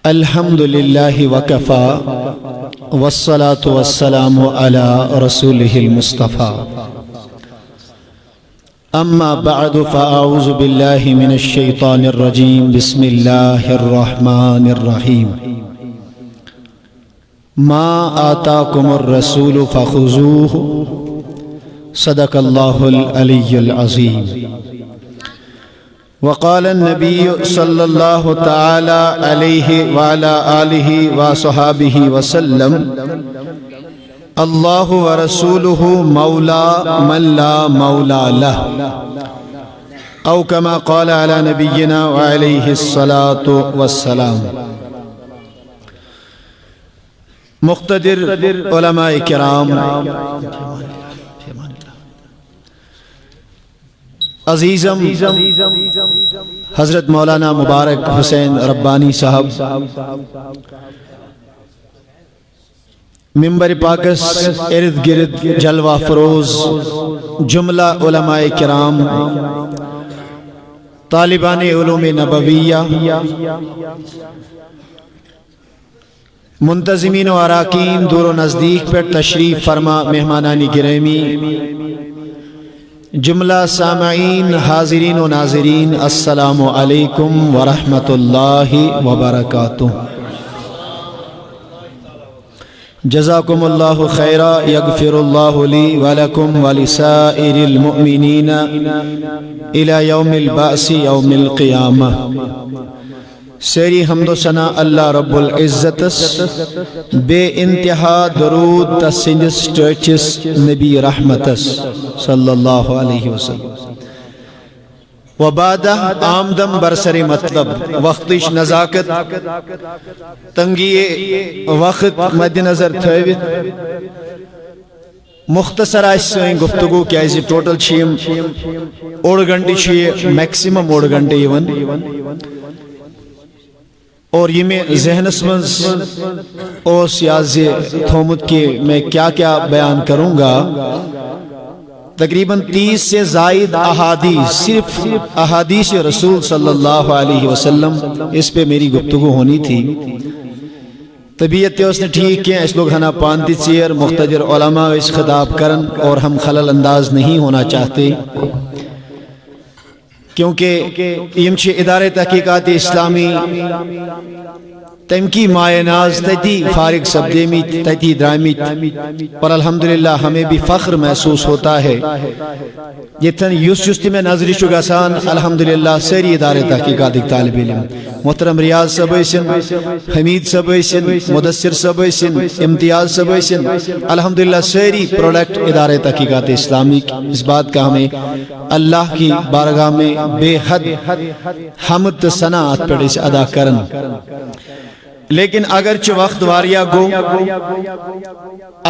الحمدللہ وکفا والصلاة والسلام علی رسولہ المصطفى اما بعد فاعوذ باللہ من الشیطان الرجیم بسم اللہ الرحمن الرحیم ما آتاکم الرسول فخذوه صدق اللہ العلی العظیم وقال النبی صلی اللہ تعالی علیہ وعلا آلہ وصحابہ وسلم اللہ ورسولہ مولا من لا مولا لہ او کما قال علی نبینا وعلیہ الصلاة والسلام۔ مقتدر علماء کرام، عزیزم حضرت مولانا مبارک حسین ربانی صاحب ممبر پاکس ارد گرد جلوہ فروز جملہ علماء کرام، طالبان علوم نبویہ، منتظمین و اراکین، دور و نزدیک پر تشریف فرما مہمانانی گرامی، جملہ سامعین، حاضرین و ناظرین، السلام علیکم ورحمۃ اللہ وبرکاتہ۔ جزاکم اللہ خیرا، یغفر اللہ لی ولکم ولسائر المؤمنین الی یوم البعث یوم القیامہ۔ سیری حمد و ثنا اللہ رب العزت بے انتہا درود تسندس ٹرچس نبی رحمتس صلی اللہ علیہ وسلم وبعدہ آمدم برسر مطلب وقتش نزاکت تنگی وقت مد نظر تھویت مختصر آئیسویں گفتگو کیازی ٹوٹل چھیم اوڑ گھنٹی چھے میکسیمم اوڑ گھنٹی ایون، اور یہ میں ذہنس منز اوس یازی تھومت کہ میں کیا کیا بیان کروں گا۔ تقریباً 30 سے زائد احادیث، صرف احادیث رسول صلی اللہ علیہ وسلم، اس پہ میری گفتگو ہونی تھی۔ طبیعت اس نے ٹھیک کیا، اس لوگ ہنا پانتی چیر مقتدر علماء اس خطاب کرن اور ہم خلل انداز نہیں ہونا چاہتے، کیونکہ یمچے ادارے تحقیقات اسلامی تمکی مائے ناز تتی فارغ سبدیمی تتی درامیت، اور الحمدللہ ہمیں بھی فخر محسوس ہوتا ہے جتن یوستی میں نظری شگاسان الحمدللہ سری ادارے تحقیقات طالب علم، محترم ریاض صاحب ایسن، حمید صاحب ایسن، مدثر صاحب ایسن، امتیاز صاحب ایسن، الحمدللہ سری پروڈکٹ ادارے تحقیقات اسلامی، اس بات کا ہمیں اللہ کی بارگاہ میں بے حد حمد ثناء پر اس ادا کرن۔ لیکن اگرچہ وقت واریا گو،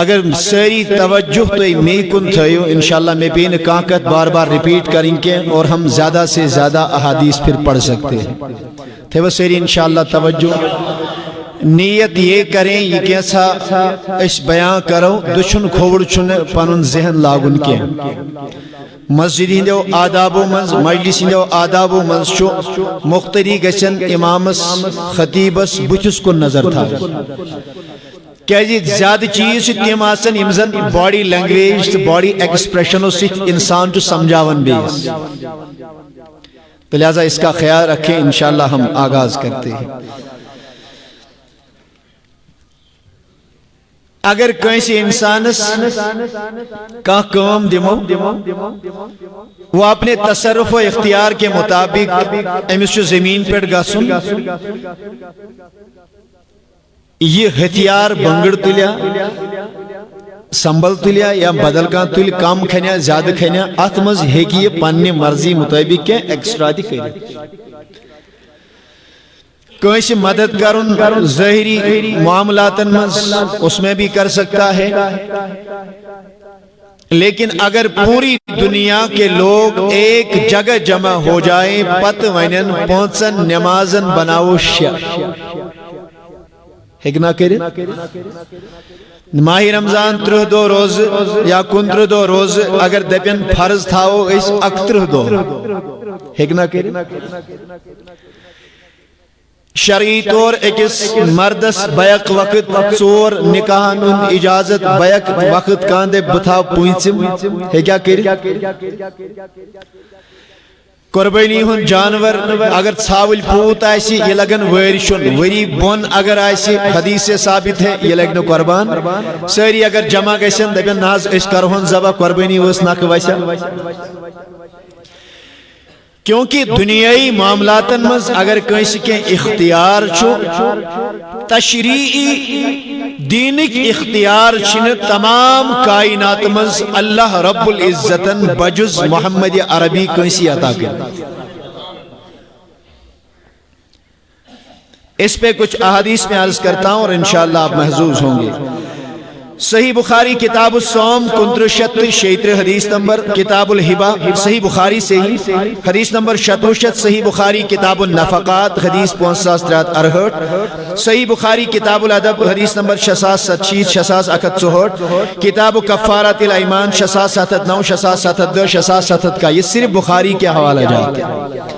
اگر ساری توجہ تو میں کن تھیو، انشاءاللہ میں بین کانکت بار بار ریپیٹ کریں گے اور ہم زیادہ سے زیادہ احادیث پھر پڑھ سکتے ہیں۔ تھے وہ ساری انشاءاللہ توجہ نیت یہ کریں یہ کیسا اس بیان کرو دچھن کھوڑ چھن پانون ذہن لاغن کے مسجد ہندو آداب و منز، مجلس ہندو آداب و منز چھو مختری گچن امامس خطیبس بچس کو نظر تھا، کیا جی زیادہ چیز تیم آسن امزن باڈی لینگویج باڈی ایکسپریشنوں سے انسان جو سمجھاون بیس، تو لہذا اس کا خیال رکھیں۔ انشاءاللہ ہم آغاز کرتے ہیں۔ اگر کسی انسانس کا کام دمو وہ اپنے تصرف و اختیار کے مطابق امس زمین پر گسن یہ ہتھیار بنگڑ تلیا سنبل تلیا یا بدل کا تل کم کھنیا زیادہ کھنیا اتمز ہے کہ یہ پنی مرضی مطابق کے ایکسٹرا دی کرے، کوئی مدد کرن ظاہری معاملات اس میں بھی کر سکتا ہے، لیکن اگر پوری دنیا کے لوگ ایک جگہ جمع ہو جائیں پت ونن پونسن نمازن بناو شیا ہیکنا کرے ماہ رمضان 30 دو روز یا 29 دو روز اگر دپن فرض تھاو اس 31 دو ہیکنا کرے شرعی طور اکس مردس بیک وقت 4 نکاحن اجازت بیک وقت کاندے بتھا پوینچم ہے کیا کری قربانی ہن جانور اگر ژھاول پوت آسی یہ لگن ورشن وری بون اگر آسی حدیث سے ثابت ہے یہ لگن قربان ساری اگر جمع گژھن دپن ناز اس کرہن ذبح قربانی اس نک وسا کیونکہ دنیائی معاملاتن مز اگر کسی کے اختیار چھو تشریعی دینک اختیار چھن تمام کائنات مز اللہ رب العزتن بجز محمد عربی کسی عطا کر اس پہ کچھ احادیث میں عرض کرتا ہوں اور انشاءاللہ آپ محظوظ ہوں گے صحیح بخاری کتاب الصوم 69 حدیث نمبر کتاب الہبہ صحیح بخاری سے ہی حدیث نمبر 67 صحیح بخاری کتاب النفقات حدیث 5368 صحیح بخاری کتاب الادب حدیث نمبر 67 6664 کتاب کفارات الایمان 6779 6772 6777 کا یہ صرف بخاری کے حوالہ جاتے ہیں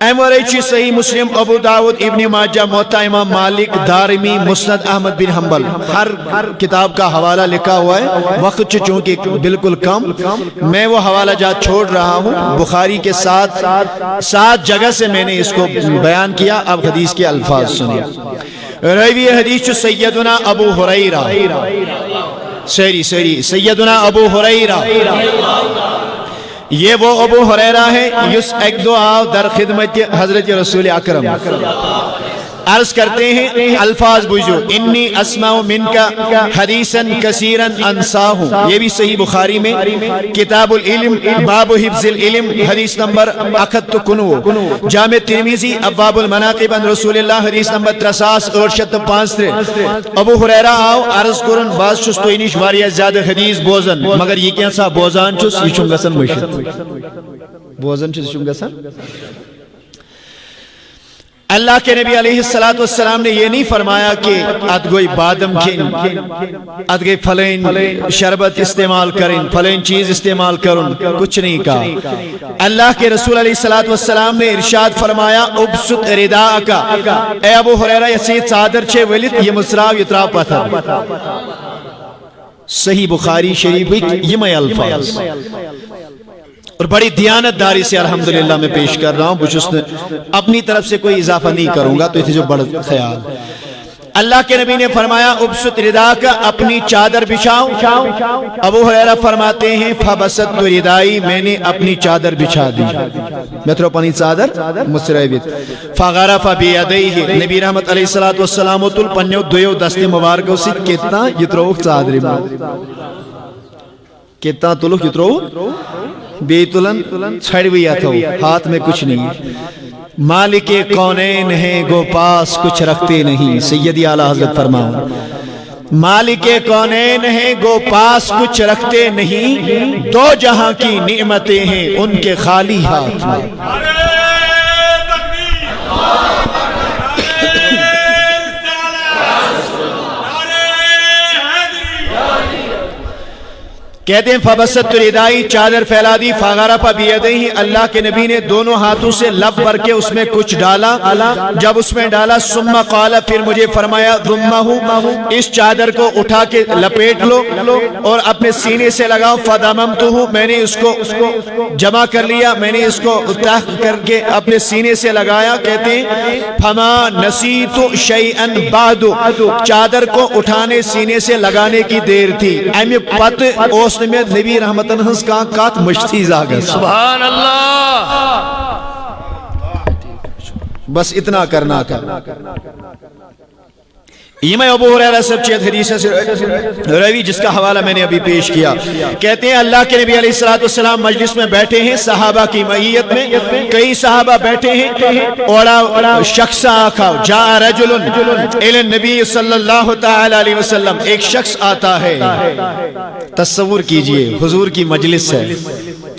ایموریچی صحیح مسلم ابو داود ابن ماجہ موطا امام مالک دارمی مسند احمد بن حنبل ہر کتاب کا حوالہ لکھا ہوا ہے وقت چونکہ بالکل کم میں وہ حوالہ جات چھوڑ رہا ہوں بخاری کے ساتھ جگہ سے میں نے اس کو بیان کیا اب حدیث کے الفاظ سنیں روی حدیث سیدنا ابو ہریرہ سیدنا ابو ہریرہ یہ وہ ابو ہریرہ ہے یس ایک دو آو در خدمت حضرت رسول اکرم عرض کرتے ہیں الفاظ بجو انی اسمع منکا حدیثا کثیرا انساہوں یہ بھی صحیح بخاری میں کتاب العلم باب حفظ العلم حدیث نمبر 1 جامع ترمذی ابواب المناقب عن رسول اللہ حدیث نمبر 38 ابو ہریرہ آو عرض کرن باز چھس تو انیش واریہ زیادہ حدیث بوزن مگر یہ کیسا بوزان چھس یہ چھم گسن مشت بوزن چھس چھم گسن اللہ کے نبی علیہ السلام نے یہ نہیں فرمایا کہ ادگوئی بادم کھین ادگوئی پھلین شربت استعمال کریں پھلین چیز استعمال کرن کچھ نہیں کہا اللہ کے رسول علیہ السلام نے ارشاد فرمایا ابسط رداءکا اے ابو ہریرہ یہ چادر چھے ولد یہ مصراو یتراو پتھر صحیح بخاری شریف یہ میں الفاظ اور بڑی دیانت داری سے الحمدللہ میں پیش کر رہا ہوں بچھس نے اپنی طرف سے کوئی اضافہ نہیں کروں گا تو یہ جو بڑا خیال اللہ کے نبی نے فرمایا ابسط ردا کا اپنی چادر بچھاؤ ابو ہریرہ فرماتے ہیں فبسط ردائی میں نے اپنی چادر بچھا دی میں ترو پانی چادر مسرائیت فغرف بیدیہ نبی رحمت علیہ السلام تل پنیو دویو دست مبارکو سے کتنا یتروک چادری کتنا تلوک یتروک بیتلن چھڑویا تھو ہاتھ میں کچھ نہیں مالک کونین ہیں گو پاس کچھ رکھتے نہیں سیدی اعلیٰ حضرت فرماؤں مالک کونین ہیں گو پاس کچھ رکھتے نہیں دو جہاں کی نعمتیں ہیں ان کے خالی ہاتھ میں کہتے ہیں فبسط ردائی چادر پھیلا دی فغرف بیدیہ اللہ کے نبی نے دونوں ہاتھوں سے لب بھر کے اس میں کچھ ڈالا جب اس میں ڈالا ثم قال پھر مجھے فرمایا ضمہ اس چادر کو اٹھا کے لپیٹ لو اور اپنے سینے سے لگاؤ فضممتہ میں نے اس کو جمع کر لیا میں نے اس کو تہ کر کے اپنے سینے سے لگایا کہتے ہیں فما نسیت شیئا بعد چادر کو اٹھانے سینے سے لگانے کی دیر تھی ایم پت اوس میں نبی رحمتن ہنس کات مشتی زاگر سبحان اللہ بس اتنا کرنا تھا یہ میں ابو ہریرہ سے چیت حدیث سے روی جس کا حوالہ میں نے ابھی پیش کیا کہتے ہیں اللہ کے نبی علیہ السلام مجلس میں بیٹھے ہیں صحابہ کی معیت میں کئی صحابہ بیٹھے ہیں اور شخص آکھا جاء رجل الی النبی صلی اللہ تعالی علیہ وسلم ایک شخص آتا ہے تصور کیجئے حضور کی مجلس ہے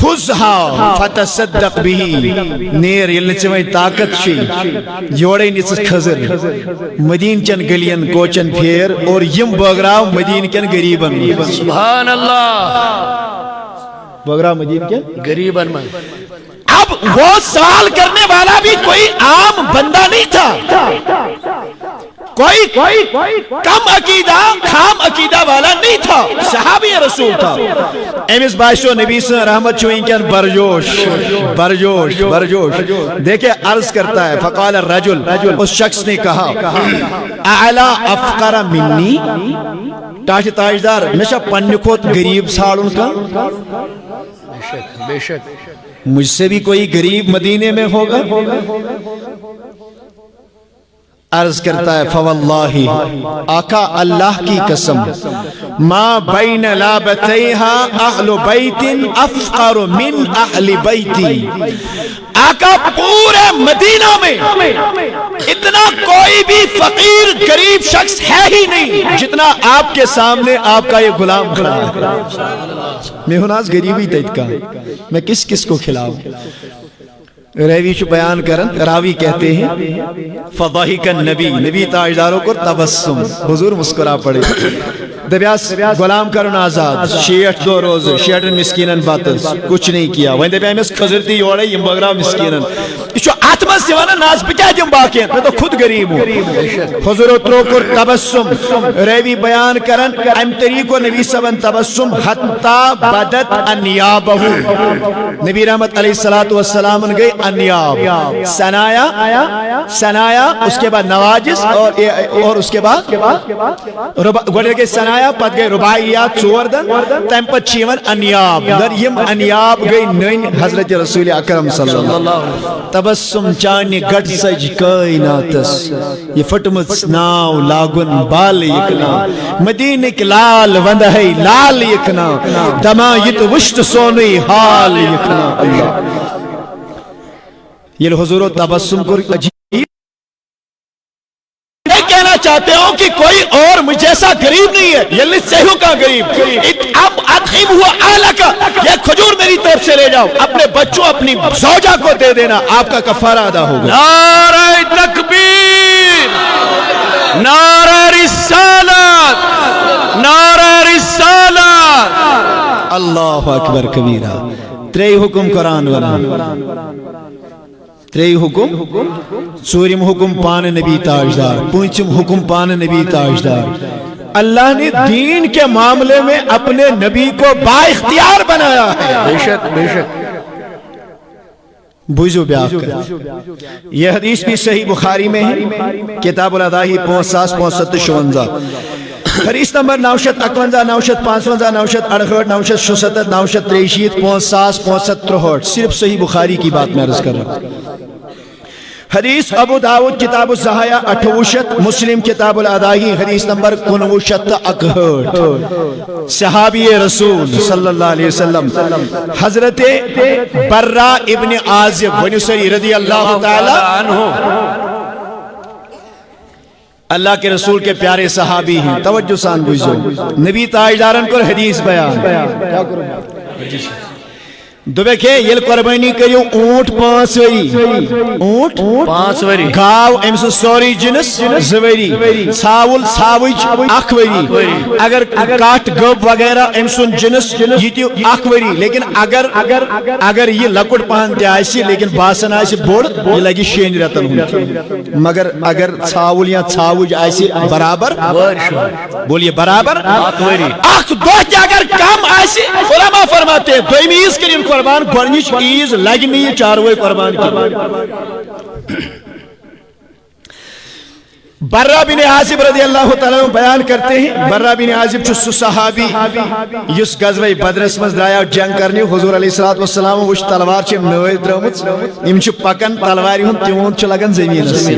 خُذْهَا فَتَصَدَّقْ بِهِ نیر یل نچوئی طاقت چھی جوڑے نچ خزر مدین چن گلین کوچن پھیر اور یم بغراو مدین کن غریبن سبحان اللہ بغراو مدین کن غریبن من اب وہ سوال کرنے والا بھی کوئی عام بندہ نہیں تھا، کوئی کم عقیدہ خام عقیدہ والا نہیں تھا، صحابی رسول تھا۔ ایمس باشو نبی صلی اللہ علیہ رحمت چوئیں کن برجوش دیکھیں عرض کرتا ہے فقال الرجل اس شخص نے کہا اعلا افقر منی تاج تاجدار نشا پنی کھوت غریب ساڑن کا بے شک مجھ سے بھی کوئی غریب مدینے میں ہوگا؟ عرض کرتا ہے فواللہ آقا اللہ کی قسم ما بین لابتیہا اہل بیت افقر من اہل بیتی، آقا پورے مدینہ میں اتنا کوئی بھی فقیر غریب شخص ہے ہی نہیں جتنا آپ کے سامنے آپ کا یہ غلام کھڑا ہے۔ میں ہناز غریبی تیت کا میں کس کو کھلاؤں؟ راوی چو بیان کرن راوی کہتے ہیں فضحک النبی نبی تاجداروں کو تبسم حضور مسکرا پڑے دبیاس غلام کرن آزاد 62 روز 66 مسکینن باتس کچھ نہیں کیا وہیں دبیا میں خزرتی یوڑے یم بغرا مسکینن اسو آتما سیوانا ناز بکیا جم باقین میں تو خود غریب ہوں حضور اترو کر تبسم راوی بیان کرن ام طریقو نبی سبن تبسم حتی بدت انیابہو نبی رحمت علیہ السلام گئی انیاب سنایا اس کے بعد نواجس اور اس کے بعد گوڑے کے سنایا پت گئی رباعیات چور دن تیم پت چیون انیاب در یم انیاب گئی نین حضرت رسول اکرم صلی اللہ علیہ وسلم تبسم چانی گٹ سج کائناتس یہ فٹمت ناو لاغن بال یکنا مدینک لال وندہی لال یکنا دمایت وشت سونی حال یکنا اللہ یہ حضور و تبسم کو عجیب میں کہنا چاہتے ہوں کہ کوئی اور مجھ جیسا غریب نہیں ہے، یہ لسہو کا غریب اب ادھیم ہوا آلہ کا یہ کھجور میری طرف سے لے جاؤ اپنے بچوں اپنی زوجہ کو دے دینا آپ کا کفارہ ادا ہوگا۔ نعرہ تکبیر، نعرہ رسالت، نعرہ رسالت، اللہ اکبر کبیرہ۔ تری حکم قرآن والا تری حکم سورم حکم پان نبی تاجدار پونچم حکم پان نبی تاجدار اللہ نے دین کے معاملے میں اپنے نبی کو با اختیار بنایا ہے۔ بے شک بے شک بوجھو بیاف کر یہ حدیث بھی صحیح بخاری میں ہے کتاب الادائی 55 حدیث نمبر 951 955 968 967 963 5065 صرف صحیح بخاری کی بات میں عرض کر رہا ہوں۔ حدیث ابو داود کتاب الزہایہ 68 مسلم کتاب الادائی حدیث نمبر 59 صحابی رسول صلی اللہ علیہ وسلم حضرت برہ ابن عازب ونسری رضی اللہ تعالی عنہ اللہ کے رسول کے پیارے صحابی ہیں، توجہ سان بجھو نبی تاجدارن کو حدیث بیان کیا کرو دوبکے یل قربانی کریو اونٹ 5 وری اونٹ 5 وری گاو امس سوری جنس زوری ژھاول ژھاوج 1 وری اگر کاٹ گب وغیرہ امسن جنس یہ تیو 1 وری لیکن اگر یہ لکٹ پہن تے آئیسی لیکن باسن آئیسی بوڑ یہ لگی 6 رتن ہوں مگر اگر ژھاول یا ژھاوج آئیسی برابر بولیے برابر 1 وری 1 دو اگر کم آئیسی علماء فرماتے ہیں دوئی میز کریم قربان گورنیش عیز لگنی چاروے قربان کی۔ برہ بن عازب رضی اللہ تعالیٰ بیان کرتے ہیں برہ بن عازب چو صحابی یس غزوہ بدرس مز درایا جنگ کرنے حضور علیہ السلام وش تلوار چم نوید درمت یم چھ پکن تلواری ہن تیون چھ لگن زمین سے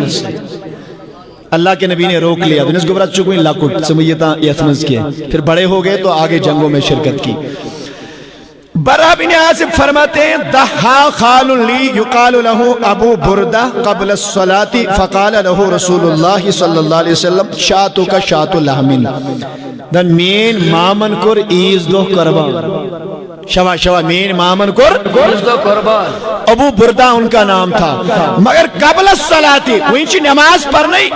اللہ کے نبی نے روک لیا دنس گبرات چکویں لاکٹ سمیتا یتمز کیا پھر بڑے ہو گئے تو آگے جنگوں میں شرکت کی۔ برہ بن عازب فرماتے ہیں دہا خال لی یقال له ابو بردہ قبل الصلاة فقال له رسول اللہ صلی اللہ علیہ وسلم شاتو کا شاتو لحمن دن مین مامن کر عیز دو قربان شوا شوا مین مامن کور قربان ابو بردا ان کا نام تھا مگر قبل الصلاۃ وہی نماز پڑھنی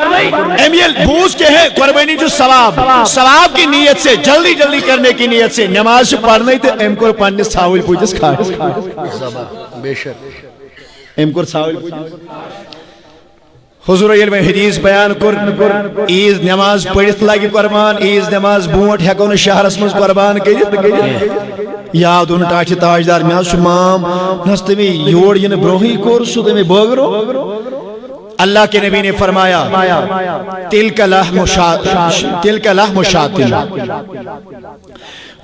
امیل بوز کے ہے قربانی جو ثواب کی نیت سے جلدی جلدی کرنے کی نیت سے نماز پڑھنی تو ام کور پنس ثاول پوجس کھا بے شک ام کور ثاول حضور یل میں حدیث بیان کر عیز نماز پڑھت لگی قربان عیز نماز بونٹ ہیکو نہ شہرس مز قربان کرت یاد ان ٹاچ تاجدار میں مام نس تمی یور ین برونہی کور سو تمی بغرو اللہ کے نبی نے فرمایا تلک لحم شاۃ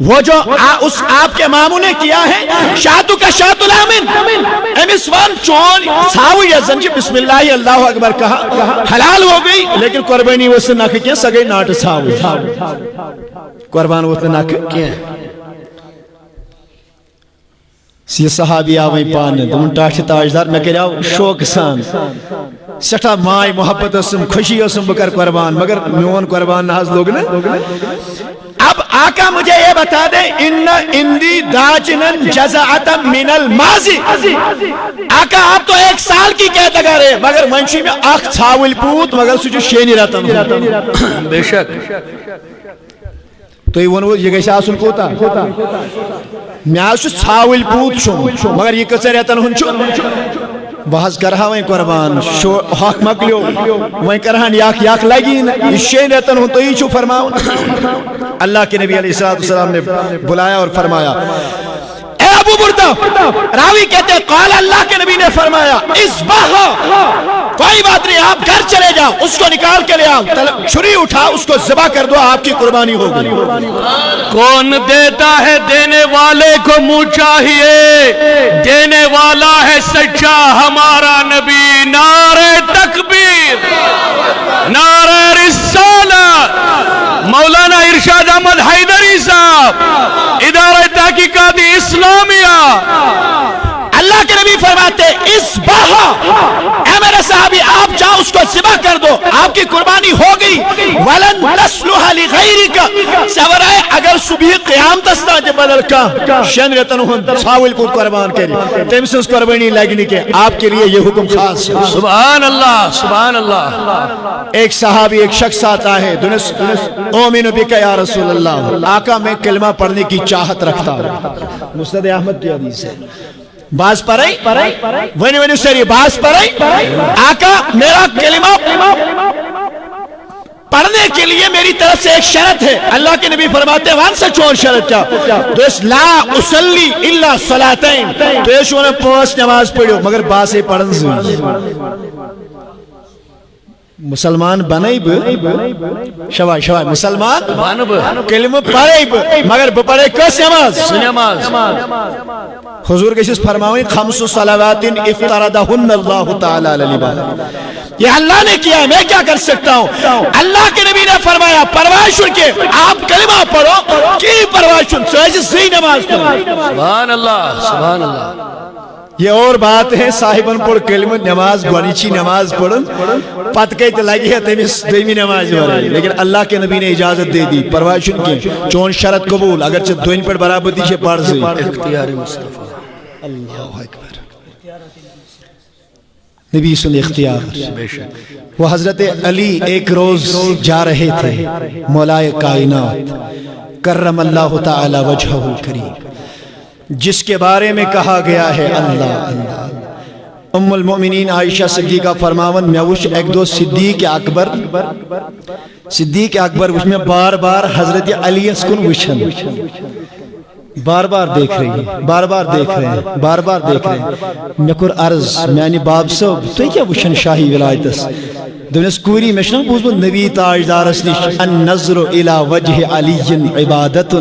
وہ جو اس آپ کے ماموں نے کیا ہے شاتو کا شات الامن امس وان چون ثاو یا زنجی بسم اللہ اللہ اکبر کہا حلال ہو گئی لیکن قربانی وہ سے نہ کیا سگئی ناٹ ثاو قربان وہ سے نہ کیا یہ صحابی آویں پانے دون ٹاچ تاجدار میں کہا شوق سان سٹھا مائی محبت اسم خوشی اسم بکر قربان مگر میون قربان ناز لوگ نے اب آقا مجھے یہ بتا دے ان اندی داچنن جزعتا من الماضی آقا آپ تو 1 سال کی کہتا گا رہے مگر منشی میں اخ ثاول پوت مگر سجو شینی رہتا بے شک تو یہ ونو یہ گیسے آسن کوتا میں آسو ثاول پوت شو مگر یہ کسے رہتا ہن چھو بحث کرہا وہیں قربان حق مکلیو وہیں کرہان یاک لگی یہ شین رہتن ہوں تو ہی چھو فرماؤ اللہ کے نبی علیہ السلام نے بلایا اور فرمایا اے ابو بردہ راوی کہتے ہیں قال اللہ کے نبی نے فرمایا اذبحا کوئی بات نہیں آپ گھر چلے جاؤ اس کو نکال کے لے آؤ چھری اٹھا اس کو ذبح کر دو آپ کی قربانی ہو گئی کون دیتا ہے دینے والے کو منہ چاہیے دینے والا ہے سچا ہمارا نبی نعرہ تکبیر نعرہ رسالت مولانا ارشاد احمد حیدری صاحب ادارہ تحقیقات اسلامیہ اللہ کے نبی فرماتے اذبحا اے میرے صحابی آپ جاؤ اس کو ذبح کر دو آپ کی قربانی ہو گئی ولن تسلح لغیرک سورائے اگر صبح قیام تستا جب بدل کا شن رتن ہن ثاول کو قربان کری تم سے اس قربانی لگنی کے آپ کے لیے یہ حکم خاص ہے سبحان اللہ سبحان اللہ ایک صحابی ایک شخص آتا ہے دنس اومن بک یا رسول اللہ آقا میں کلمہ پڑھنے کی چاہت رکھتا ہوں مسند احمد کی حدیث ہے باز پڑھائی ونی سری باز پڑھائی آقا میرا کلمہ پڑھنے کے لیے میری طرف سے ایک شرط ہے اللہ کے نبی فرماتے ہیں وہاں سے چون شرط کیا تو اس لا اسلی الا صلاتین تو یہ شونے 5 نماز پڑھو مگر باسے پڑھن زوئی مسلمان بنائی شوائی مسلمان کلمہ پڑھائی مگر بپڑھے کس نماز حضور کے اس فرماویں 5 صلوات افترضہن اللہ تعالی للعباد یہ اللہ نے کیا ہے میں کیا کر سکتا ہوں اللہ کے نبی نے فرمایا پرواہ چھوڑ کے آپ کلمہ پڑھو کی پرواہ چھوڑ سوائے سے نماز پڑھو سبحان اللہ سبحان اللہ یہ اور بات ہے صاحبن پڑھ کلمہ نماز گونیچی نماز پڑھن پت کہتے لگی ہے تیمیس دیمی نماز پڑھن لیکن اللہ کے نبی نے اجازت دے دی پرواہ چھن کی چون شرط قبول اگرچہ دوین پر برابر دیشے پڑھ سے اختیار مصطفیٰ اللہ اکبر نبی سن اختیار وہ حضرت علی ایک روز جا رہے تھے مولائے کائنات کرم اللہ تعالی وجہہ کریم جس کے بارے میں کہا گیا ہے اللہ ام المؤمنین عائشہ صدیقہ فرماون میں وش ایک دو صدیق اکبر وش میں بار بار حضرت علی اسکن وشن بار بار دیکھ رہی ہے بار بار دیکھ رہے ہیں میں کر عرض میانی باب صاحب تو کیا وشن شاہی ولایتس دونس کوری میں شنو بوزبو نبی تاجدارس نش النظر الى وجہ علی عبادت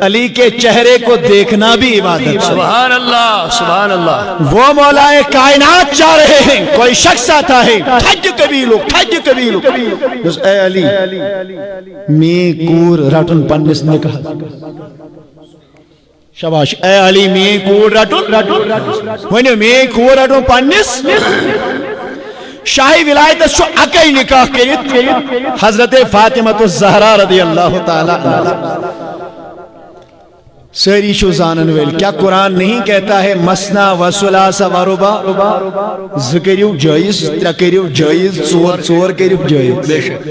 علی کے چہرے کو دیکھنا بھی عبادت سبحان اللہ سبحان اللہ وہ مولائے کائنات چاہ رہے ہیں کوئی شخص آتا ہے تھج قبیلو اے علی میں کور رٹن پنس نکاح شباش اے علی میں کور رٹن ونیو میں کور رٹن پنس شاہی ولایت شو اکی نکاح کریت حضرت فاطمہ الزہرا رضی اللہ تعالی سری شو زانن ویل کیا قرآن نہیں کہتا ہے مسنا و ثلاث و رباع ذکریو جائز ترے کریو جائز ژور ژور کریو جائز بے شک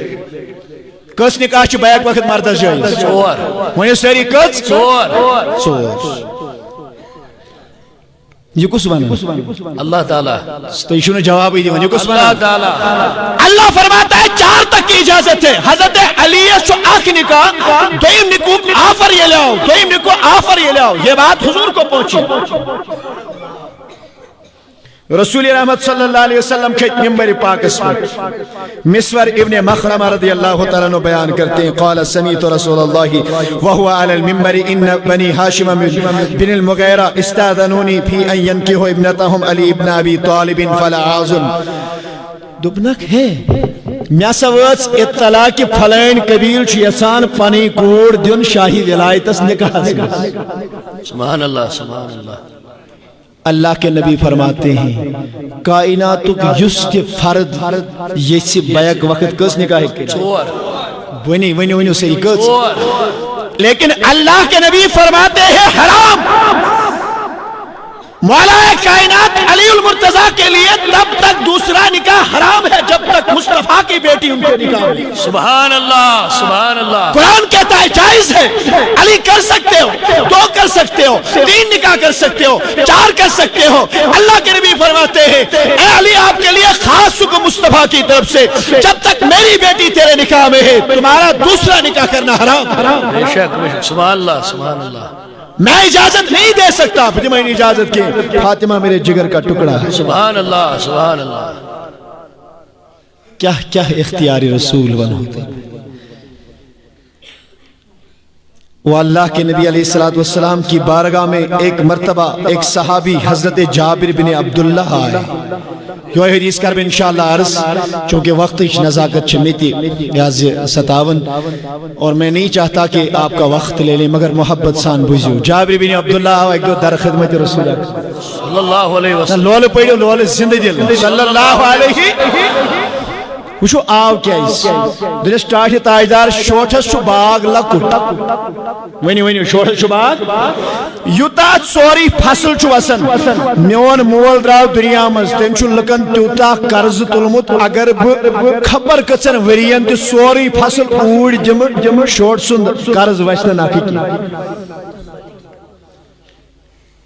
کس نکاح چھ بیک وقت مردس جائز ژور ونی سری کس ژور ژور یہ کس ونان اللہ تعالیٰ تو شنو جواب ہی دیون یہ کس اللہ ونان تعالیٰ اللہ فرماتا ہے 4 تک کی اجازت ہے حضرت علی سو آخ نکاح دویم نکو آفر یہ لاؤ دویم نکو آفر یہ لاؤ یہ بات حضور کو پہنچی رسول رحمت صلی اللہ علیہ وسلم کے ممبر پاک اس پر مسور ابن مخرمہ رضی اللہ تعالیٰ عنہ بیان کرتے ہیں قال سمیت رسول اللہ وهو على الممبر ان بنی ہاشم بن المغیرہ استاذنونی فی ان ینکحوا ابنتهم علی ابن ابی طالب فلا اعظم دبنک ہے میا سوچ اطلاع کہ فلین قبیل چھ یسان پنی کوڑ دن شاہی ولایتس نکاح سبحان اللہ سبحان اللہ اللہ کے نبی فرماتے ہیں کائناتک یست فرد یہ سی بیک وقت کس نکاح کرے ژور ونی ونی ونی سری کس ژور لیکن اللہ کے نبی فرماتے ہیں حرام مولا کائنات علی المرتضیٰ کے لیے تب تک دوسرا نکاح حرام ہے جب تک مصطفیٰ کی بیٹی ان کے نکاح میں سبحان اللہ سبحان اللہ قرآن کہتا ہے جائز ہے علی کر سکتے ہو 2 کر سکتے ہو 3 نکاح کر سکتے ہو 4 کر سکتے ہو اللہ کے نبی فرماتے ہیں اے علی آپ کے لیے خاص حکم مصطفیٰ کی طرف سے جب تک میری بیٹی تیرے نکاح میں ہے تمہارا دوسرا نکاح کرنا حرام بے شک سبحان اللہ سبحان اللہ میں اجازت نہیں دے سکتا فاطمہ نے اجازت کی فاطمہ میرے جگر کا ٹکڑا ہے سبحان اللہ سبحان اللہ کیا کیا اختیاری رسول ہوتے وہ اللہ کے نبی علیہ السلام کی بارگاہ میں ایک مرتبہ ایک صحابی حضرت جابر بن عبداللہ آئے یہ حدیث کر انشاءاللہ عرض چونکہ وقت ہی نزاکت چمیتی 57 اور میں نہیں چاہتا کہ آپ کا وقت لے لیں مگر محبت سان بجھو جابر بن عبداللہ ایک دو در خدمت رسول صلی اللہ علیہ وسلم لول پڑھو لول زندہ دل صلی اللہ علیہ وشو آو کیا اس دلس ٹاٹ تاجدار شوٹس شو باغ لکٹ ونی ونی شوٹس شو باغ یوتا سوری فصل چو وسن میون مول دراو دنیا مز تم چو لکن تیوتا قرض تلمت اگر خبر کچن ورین تی سوری فصل اوڑ جم شوٹ سن قرض وشن ناکی کی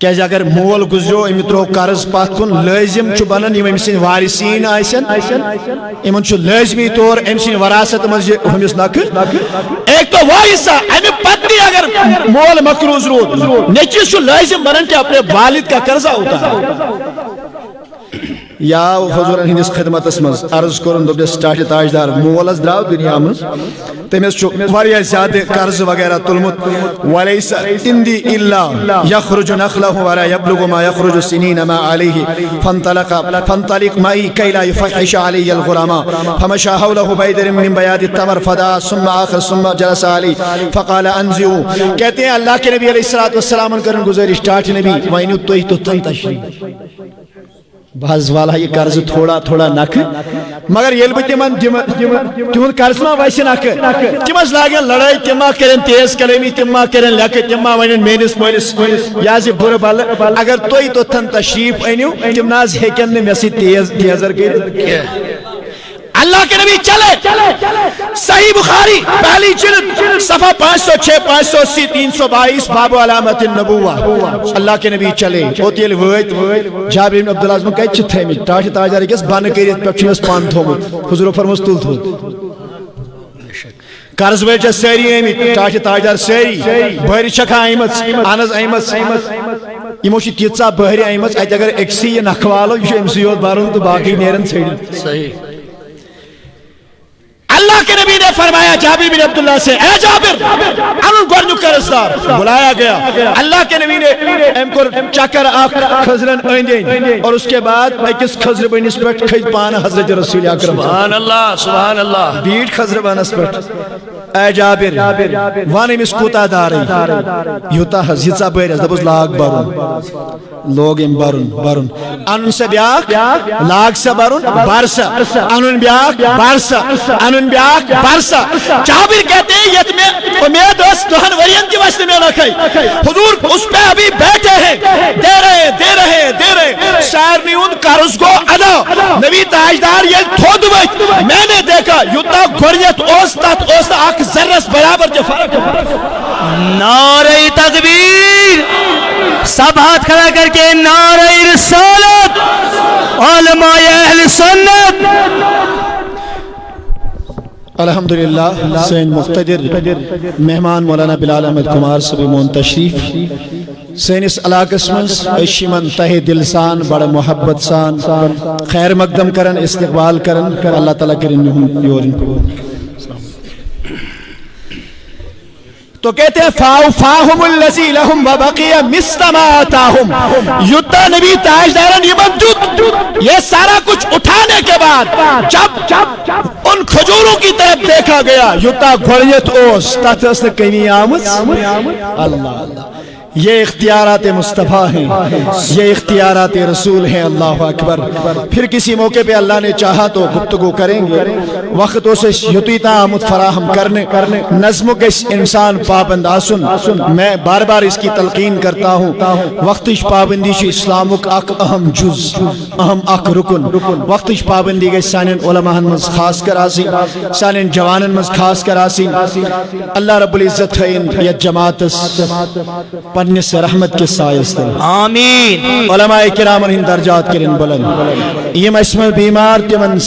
کیا اگر مول گزرو ام ترو قرض پات کن لازم چھ بنن یم سن وارثین آسن امن چھ لازمی طور ام سن وراثت مز ہمس نک ایک تو وہ حصہ ام پتی اگر مول مقروض رود نیچس چھ لازم بنن کہ اپنے والد کا قرضہ ہوتا ہے یا حضور ہندس خدمت مز عرض کرن دب سٹاٹ تاجدار مولس دراو دنیا مز تمس چھ واریاہ زیادہ قرض وغیرہ تلمت ولیس اندی الا یخرج نخله ولا يبلغ ما يخرج سنين ما عليه فانطلق معي كي لا يفحش علي الغرماء فمشى حوله بيدر من بياد التمر فدا ثم آخر ثم جلس علي فقال انزعوا کہتے ہیں اللہ کے نبی علیہ السلام کرن گزارش سٹاٹ نبی وین تو تشریح بعض والا یہ قرض تھوڑا تھوڑا نک مگر یل بہ تمن تہد قرض ما ویسے نک تمس لاگن لڑائی تم کرن تیز کلامی تم کرن لک تم ون میس مالس یہ بر بل اگر تھی توتھن تشریف انو تم ناز ہیکن نہ مے سی تیزر کر اللہ کے نبی چلے صحیح بخاری پہلی جلد صفحہ 506 580 322 باب علامت النبوہ اللہ کے نبی چلے او تیل ویت جابر بن عبداللہ ازم کہت چھ تھے ٹاٹ تاجدار کس بن کریت پہ چھنس پان تھومت حضور فرموس تل تھو قرض ویل چھ ساری ایمی ٹاٹ تاجدار ساری بہر چھکا ایمت انز ایمت یمو چھ تیژا بہر ایمت ات اگر ایکسی نکھوالو یہ امسی یوت بارون تو باقی نیرن ژھڑ صحیح اللہ کے نبی نے فرمایا جابر بن عبداللہ سے اے جابر انہوں گورنو قرضدار بلایا گیا اللہ کے نبی نے ام کو چکر آخ خضرن ایندین اور اس کے بعد ایکس خضر بنس پٹ کھج پان حضرت رسول اکرم سبحان اللہ سبحان اللہ بیٹ خضر بنس پٹ اے جابر وان امس کوتا داری یوتا حزیزہ بیرز دبوز لاغ بارون لوگ ام بارون انن سے بیاک لاغ سے بارون بارسا انن بیاک بارسا انن بیاک بارسا عرصہ جابر کہتے ہیں یہ میں امید اس دہن ورین کی واسطے میں رکھائی حضور اس پہ ابھی بیٹھے ہیں دے رہے سارنی ان قرض کو ادا نبی تاجدار یہ تھود وقت میں نے دیکھا یوتا گھڑیت اوسطت آک ذرس برابر جو فرق نعرہ تکبیر، سب ہاتھ کھڑا کر کے نعرہ رسالت، علماء اہل سنت۔ الحمدللہ سین مقتدر مہمان مولانا بلال احمد کمار صاحب مون تشریف سینس علاقس مز اشیمن تہ دل سان بڑا محبت سان خیر مقدم کرن استقبال کرن اللہ تعالیٰ کرن یورن تو کہتے ہیں فاؤفاہم اللذی لہم وبقی مثل ما آتاہم یدہ نبی تاجدارن یہ مندود یہ سارا کچھ اٹھانے کے بعد جب ان کھجوروں کی طرف دیکھا گیا یدہ گھڑیت اوس تاتھ کمی آمد اللہ یہ اختیارات مصطفیٰ ہیں یہ اختیارات رسول ہیں اللہ اکبر پھر کسی موقع پہ اللہ نے چاہا تو گفتگو کریں گے وقت اسے یتیتا آمد فراہم کرنے نظم کے انسان پابند آسن میں بار بار اس کی تلقین کرتا ہوں وقتش پابندی چھ اسلامک اک اہم جز اہم اک رکن وقتش پابندی گئی سانین علماء مز خاص کر آسی سانین جوانن مز خاص کر آسی اللہ رب العزت ہے یہ جماعت پنس رحمت کے سائز دل آمین علماء کرام ان درجات کرن بلند یم اسم بیمار تمن